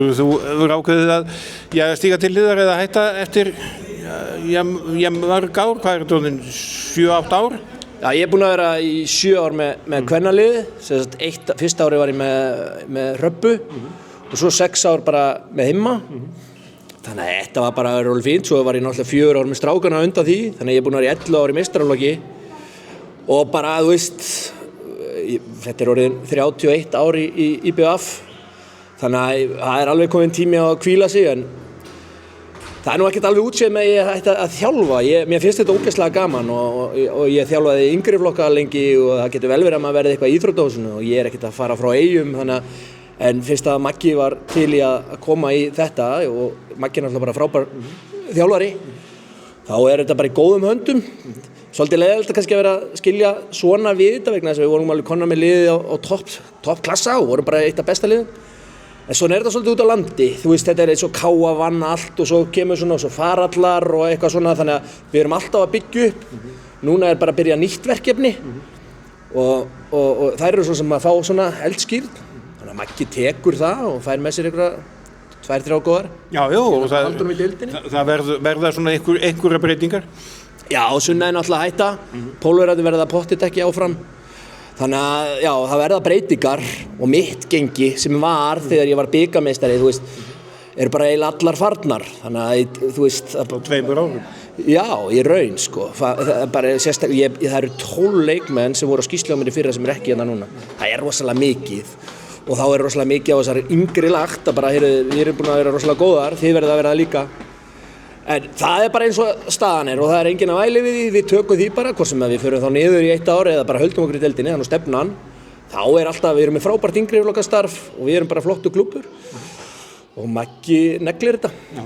Þú hefur ákveðið að stíga til hliðar eða hætta eftir mörg ár, hvað er þetta, 7-8 ár? Já, ég er búinn að vera í 7 ár með kvennaliði, fyrsta ári var ég með Hröbbu og svo 6 ár bara með Himma. Þannig að þetta var bara alveg fínt, svo var ég náttúrulega 4 ár með strákana undan því, þannig að ég er búinn að vera í 11 ár í meistaraflokki og bara, þú veist, þetta er orðin 31 ár í IBF, þannig að það er alveg komin tími á að hvíla sig, en það er nú ekkert alveg útséð með ég ætti að þjálfa. Mér finnst þetta ógeðslega gaman og ég þjálfaði yngri flokka lengi og það getur vel verið að maður verði eitthvað í íþróttahúsinu og ég er ekkert að fara frá Eyjum, en fyrst að Maggi var til í að koma í þetta og Maggi er náttúrulega bara frábær þjálfari, þá er þetta bara í góðum höndum. Svolítið leiðilegt að kannski vera að skilja svona við þetta vegna þess að við vorum alveg komnir með liðið á topp klassa og vorum bara eitt af besta liðum. En svona er þetta svolítið út á landi, þú veist, þetta er eins og Káa vann allt og svo kemur svona og svo farallar og eitthvað svona, þannig að við erum alltaf að byggja upp. Núna er bara að byrja nýtt verkefni og þær eru svo sem að fá svona eldskýrn, þannig að Maggi tekur það og fær með sér einhverja 2-3 góðar. Já, og það verða svona einhverja breytingar? Já, og Sunna er náttúrulega að hætta, Pólverarnir verða pottet ekki áfram. Þannig að já, það verða breytingar og mitt gengi sem var þegar ég var bikarmeistari, þú veist, eru bara eiginlega allar farnar. Þannig að, þú veist... Á 2 árum? Já, í raun, sko. Það eru 12 leikmenn sem voru á skýrslu á mér í fyrra sem ekki hérna núna. Það er rosalega mikið. Og þá er rosalega mikið á þessari yngri lagt að bara, við erum búin að vera rosalega góðar, þið verða að vera það líka. En það er bara eins og staðan er og það er enginn að væli við því, við tökum því bara, hvort sem að við förum þá niður í 1 ár eða bara höldum okkur í deildinni, þannig að stefnan, þá er alltaf, við erum með frábært yngri flokkastarf og við erum bara flottu klúbbur og Maggi neglir þetta. Já,